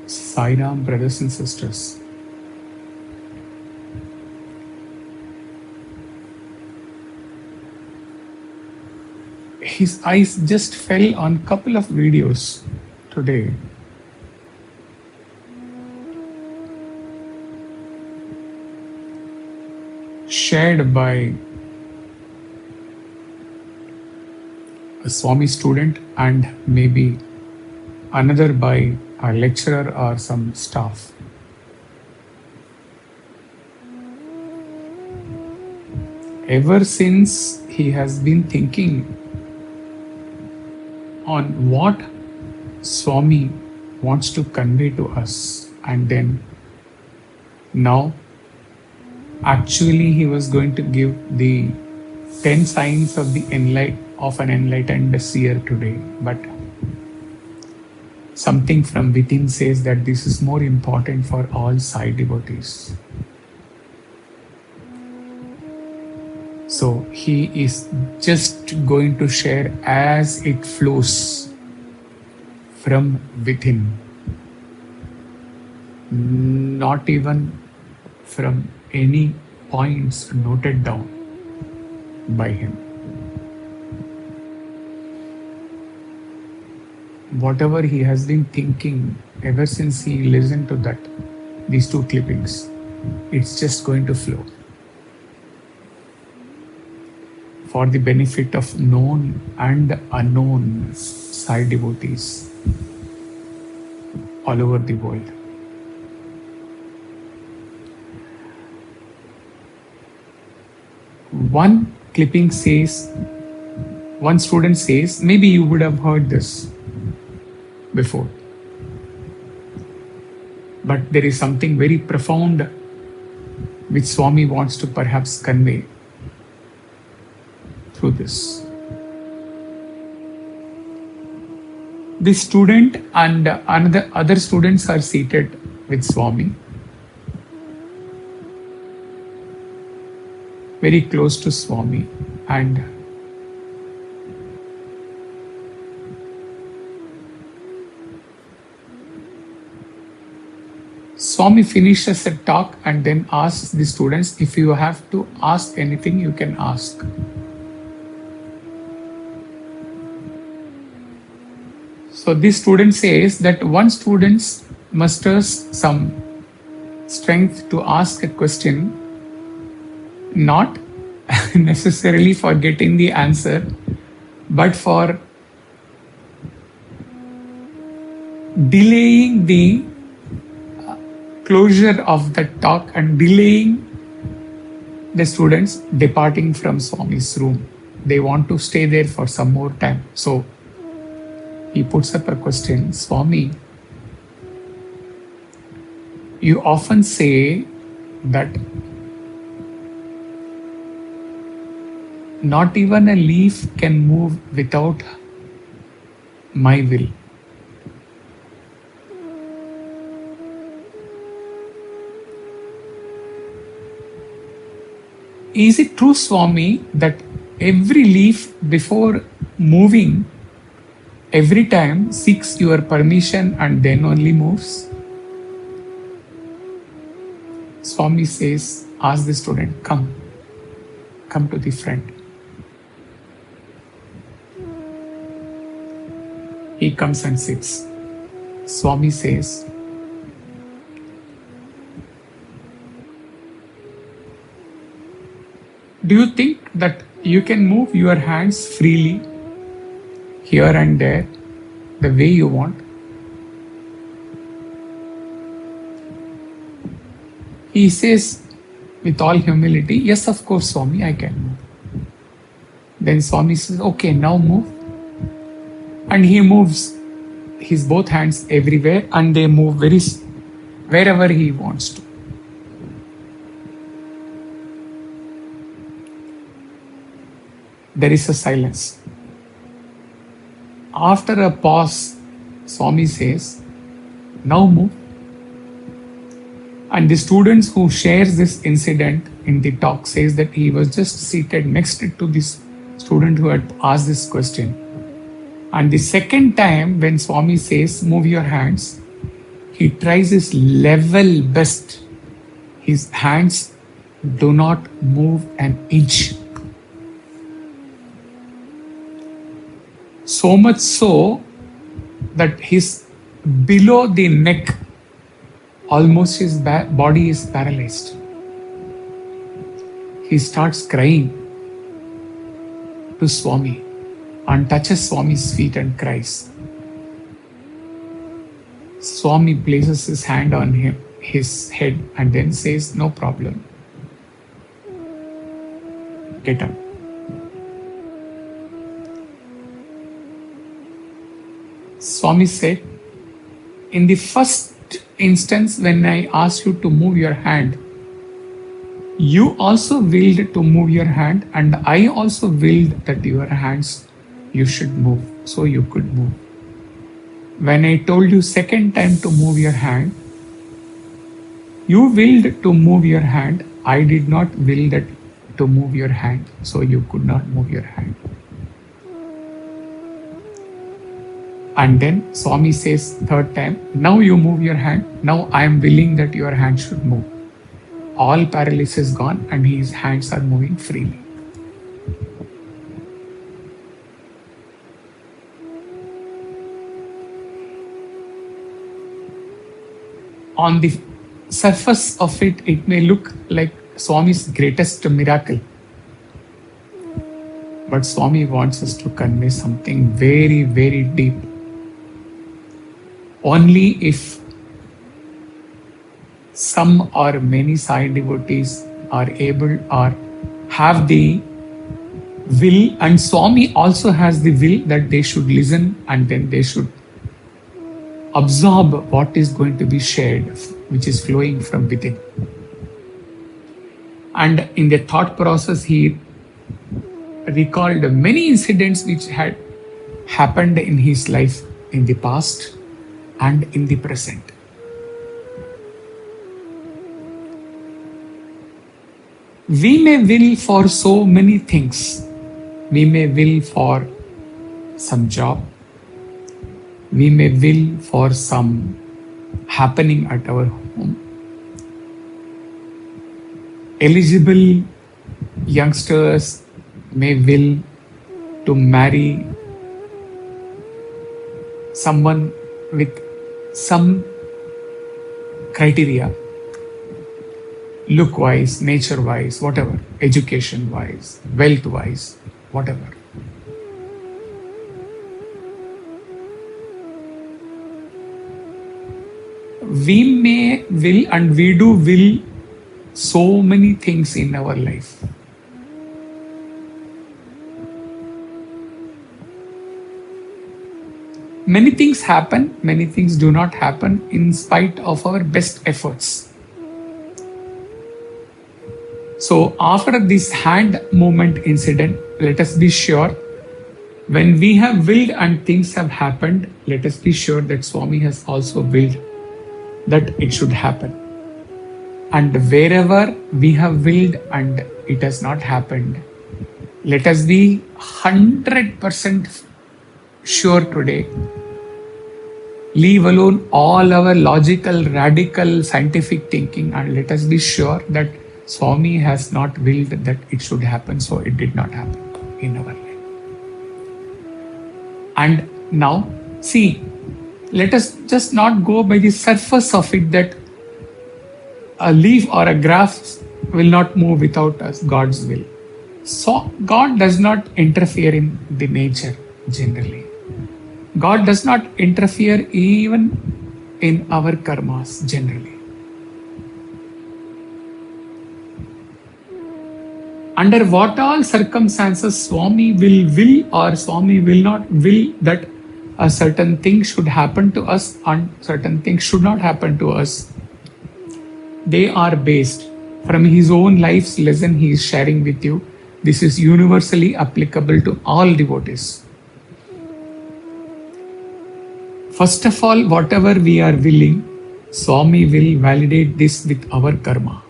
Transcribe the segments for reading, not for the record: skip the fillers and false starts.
Sai Ram, brothers and sisters. His eyes just fell on a couple of videos today. Shared by a Swami student and maybe another by a lecturer or some staff. Ever since he has been thinking on what Swami wants to convey to us, and then now actually he was going to give the 10 signs of an enlightened seer today, but something from within says that this is more important for all Sai devotees. So he is just going to share as it flows from within, not even from any points noted down by him. Whatever he has been thinking ever since he listened to these two clippings, it's just going to flow for the benefit of known and unknown Sai devotees all over the world. One clipping says, one student says, maybe you would have heard this before, but there is something very profound which Swami wants to perhaps convey through this. This student and other students are seated with Swami, very close to Swami, and Swami finishes a talk and then asks the students, if you have to ask anything, you can ask. So this student says that one student musters some strength to ask a question, not necessarily for getting the answer, but for delaying the closure of the talk and delaying the students departing from Swami's room. They want to stay there for some more time. So he puts up a question, Swami, you often say that not even a leaf can move without my will. Is it true, Swami, that every leaf before moving, every time seeks your permission and then only moves? Swami says, ask the student, come to the front. He comes and sits. Swami says, do you think that you can move your hands freely here and there the way you want? He says with all humility, yes, of course, Swami, I can move. Then Swami says, okay, now move. And he moves his both hands everywhere and they move wherever he wants to. There is a silence. After a pause, Swami says, now move. And the students who shares this incident in the talk says that he was just seated next to this student who had asked this question. And the second time when Swami says, move your hands, He tries his level best. His hands do not move an inch. So much so that his below the neck, almost his body is paralyzed. He starts crying to Swami and touches Swami's feet and cries. Swami places his hand on his head and then says, "No problem. Get up." Swami said, "In the first instance, when I asked you to move your hand, you also willed to move your hand, and I also willed that your hands you should move, so you could move. When I told you second time to move your hand, you willed to move your hand. I did not will that to move your hand, so you could not move your hand." And then Swami says third time, "Now you move your hand. Now I am willing that your hand should move." All paralysis gone and his hands are moving freely. On the surface of it, it may look like Swami's greatest miracle. But Swami wants us to convey something very, very deep. Only if some or many Sai devotees are able or have the will, and Swami also has the will that they should listen and then they should absorb what is going to be shared, which is flowing from within. And in the thought process, he recalled many incidents which had happened in his life in the past and in the present. We may will for so many things. We may will for some job. We may will for some happening at our home. Eligible youngsters may will to marry someone with some criteria, look wise, nature wise, whatever, education wise, wealth wise, whatever. We may will and we do will so many things in our life. Many things happen, many things do not happen in spite of our best efforts. So after this hand movement incident, let us be sure, when we have willed and things have happened, let us be sure that Swami has also willed that it should happen. And wherever we have willed and it has not happened, let us be 100% sure today. Leave alone all our logical, radical, scientific thinking, and let us be sure that Swami has not willed that it should happen, so it did not happen in our life. And now, see, let us just not go by the surface of it that a leaf or a grass will not move without us, God's will. So God does not interfere in the nature generally. God does not interfere even in our karmas generally. Under what all circumstances Swami will or Swami will not will that a certain thing should happen to us and certain things should not happen to us, they are based from his own life's lesson he is sharing with you. This is universally applicable to all devotees. First of all, whatever we are willing, Swami will validate this with our karma.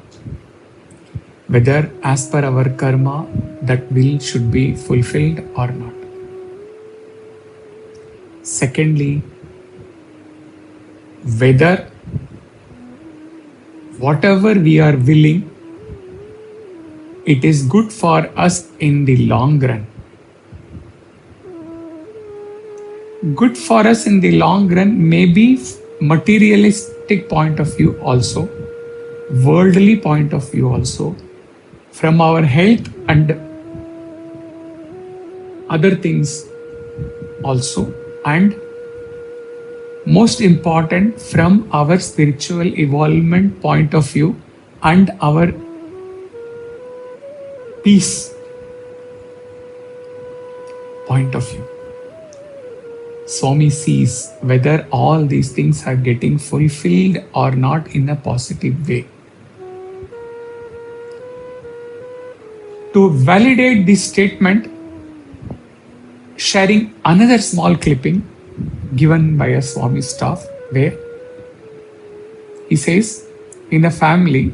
Whether as per our karma, that will should be fulfilled or not. Secondly, whether whatever we are willing, it is good for us in the long run. Good for us in the long run may be materialistic point of view also, worldly point of view also, from our health and other things also, and most important from our spiritual evolvement point of view and our peace point of view. Swami sees whether all these things are getting fulfilled or not in a positive way. To validate this statement, sharing another small clipping given by a Swami staff, where he says, in a family,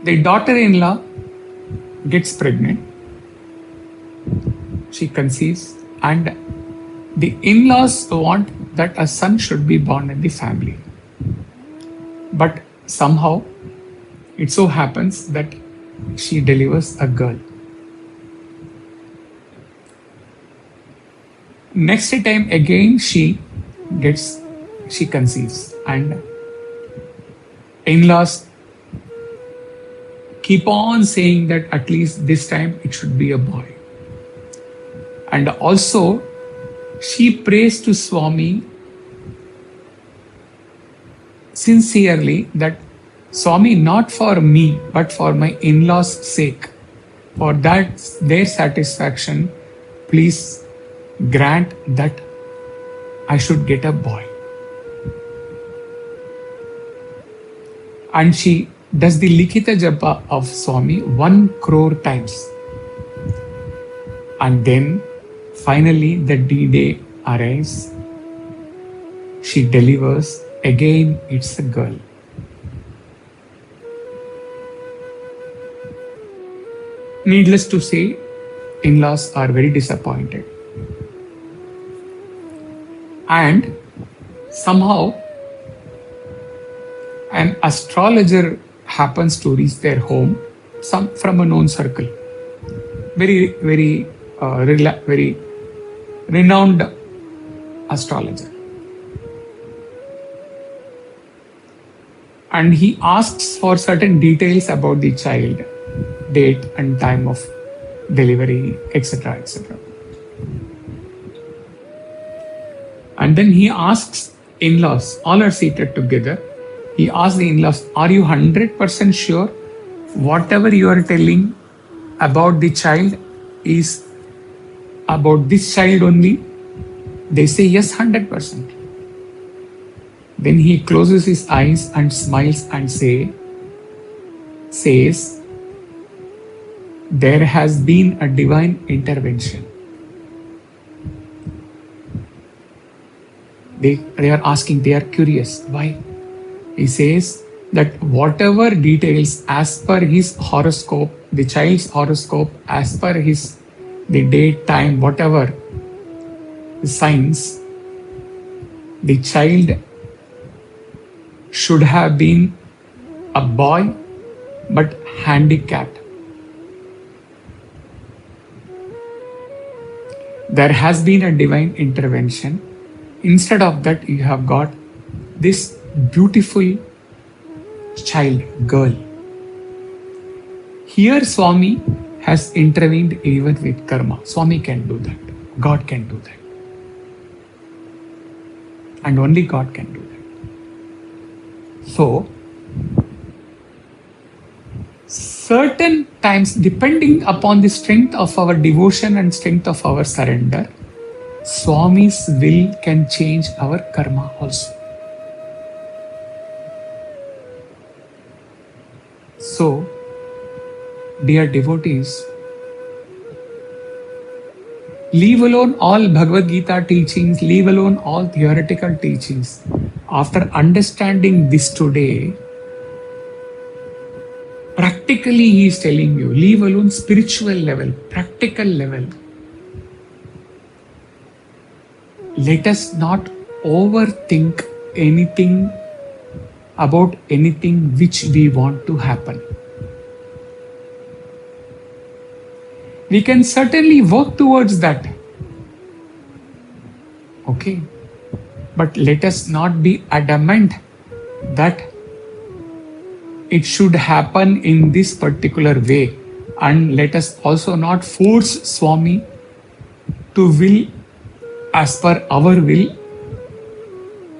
the daughter-in-law gets pregnant, she conceives, and the in-laws want that a son should be born in the family. But somehow it so happens that she delivers a girl. Next time again she conceives, and in-laws keep on saying that at least this time it should be a boy. And also she prays to Swami sincerely that, Swami, not for me but for my in-laws' sake, for that their satisfaction, please grant that I should get a boy. And she does the Likhita Japa of Swami 1 crore times. And then finally the D-Day arrives. She delivers. Again, it's a girl. Needless to say, in-laws are very disappointed. And somehow an astrologer happens to reach their home, some from a known circle, very renowned astrologer, and he asks for certain details about the child, date and time of delivery, etc., etc. And then he asks in-laws, all are seated together. He asks the in-laws, are you 100% sure whatever you are telling about the child is about this child only? They say yes, 100%. Then he closes his eyes and smiles and says, there has been a divine intervention. They are asking, they are curious. Why? He says that whatever details as per his horoscope, the child's horoscope, as per the date, time, whatever the signs, the child should have been a boy but handicapped. There has been a divine intervention. Instead of that, you have got this beautiful child, girl. Here Swami has intervened even with karma. Swami can do that. God can do that. And only God can do that. So, certain times, depending upon the strength of our devotion and strength of our surrender, Swami's will can change our karma also. So, dear devotees, leave alone all Bhagavad Gita teachings, leave alone all theoretical teachings. After understanding this today, practically he is telling you, leave alone spiritual level, practical level. let us not overthink anything about anything which we want to happen. We can certainly work towards that. Okay. But let us not be adamant that it should happen in this particular way. And let us also not force Swami to will as per our will,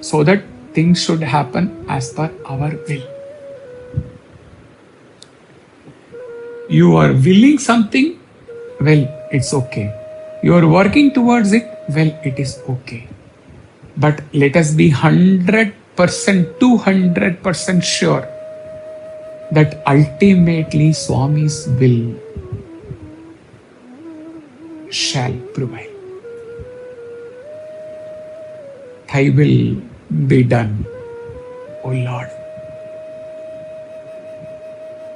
so that things should happen as per our will. You are willing something, well, it's okay. You are working towards it, well, it is okay. But let us be 100%, 200% sure that ultimately Swami's will shall prevail. Thy will be done, O Lord.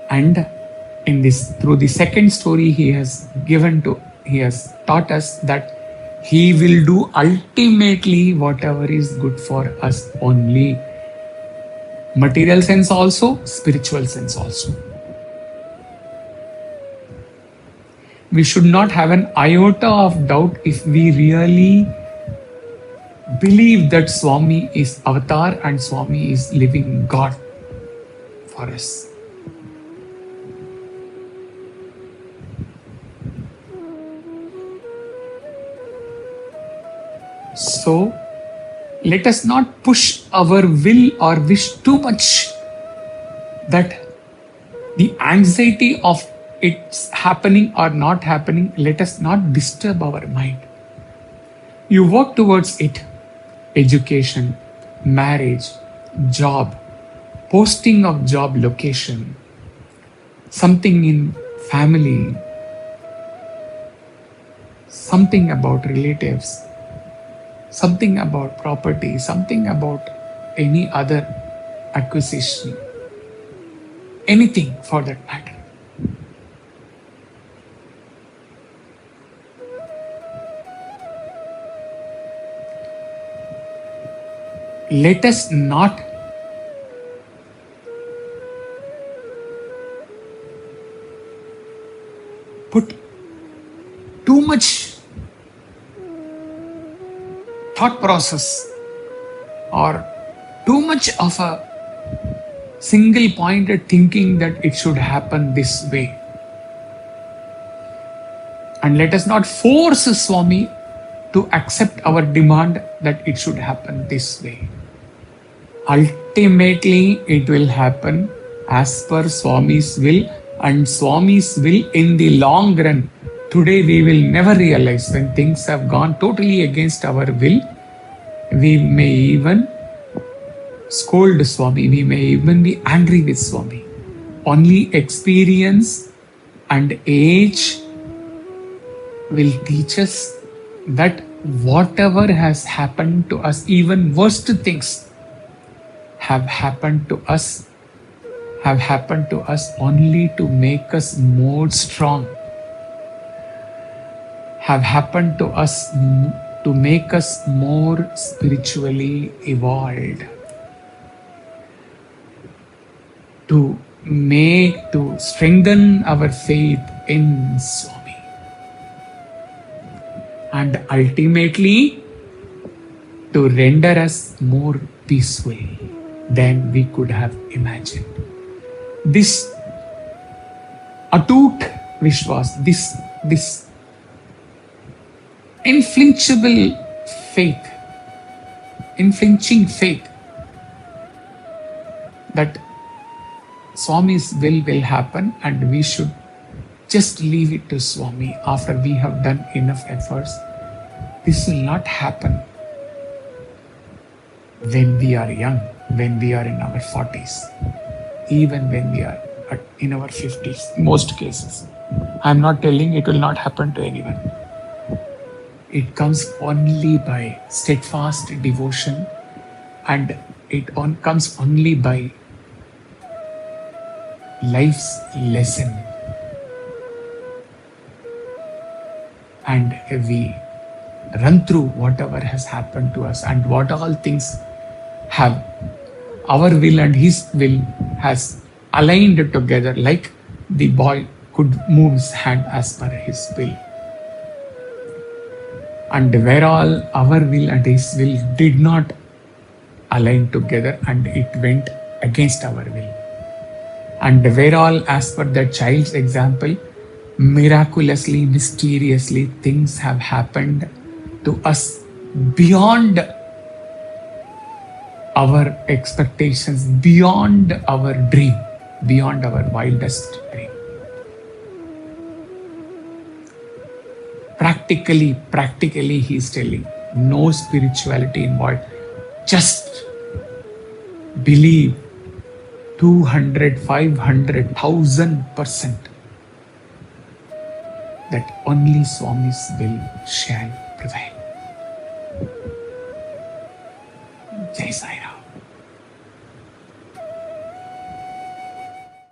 And in this, through the second story, he has taught us that he will do ultimately whatever is good for us only. Material sense also, spiritual sense also. We should not have an iota of doubt if we really believe that Swami is avatar and Swami is living God for us. So, let us not push our will or wish too much, that the anxiety of it's happening or not happening, let us not disturb our mind. You work towards it. Education, marriage, job, posting of job location, something in family, something about relatives, something about property, something about any other acquisition, anything for that matter. Let us not put too much thought process or too much of a single pointed thinking that it should happen this way. And let us not force Swami to accept our demand that it should happen this way. Ultimately, it will happen as per Swami's will, and Swami's will in the long run. Today we will never realize when things have gone totally against our will. We may even scold Swami, we may even be angry with Swami. Only experience and age will teach us that whatever has happened to us, even worst things have happened to us only to make us more strong, have happened to us to make us more spiritually evolved, to strengthen our faith in Swami, and ultimately to render us more peaceful than we could have imagined. This atut Vishwas, this unflinching faith that Swami's will happen, and we should just leave it to Swami after we have done enough efforts. This will not happen when we are young, when we are in our 40s, even when we are in our 50s, most cases. I am not telling it will not happen to anyone. It comes only by steadfast devotion, and it comes only by life's lesson. And we run through whatever has happened to us and what all things have our will and his will has aligned together, like the boy could move his hand as per his will. And where all our will and his will did not align together and it went against our will. And where all, as per the child's example, miraculously, mysteriously, things have happened to us beyond our expectations, beyond our dream, beyond our wildest dream. Practically, he is telling, no spirituality involved. Just believe 200, 500, 1000% that only Swami's will shall prevail. Jai Sai Ram.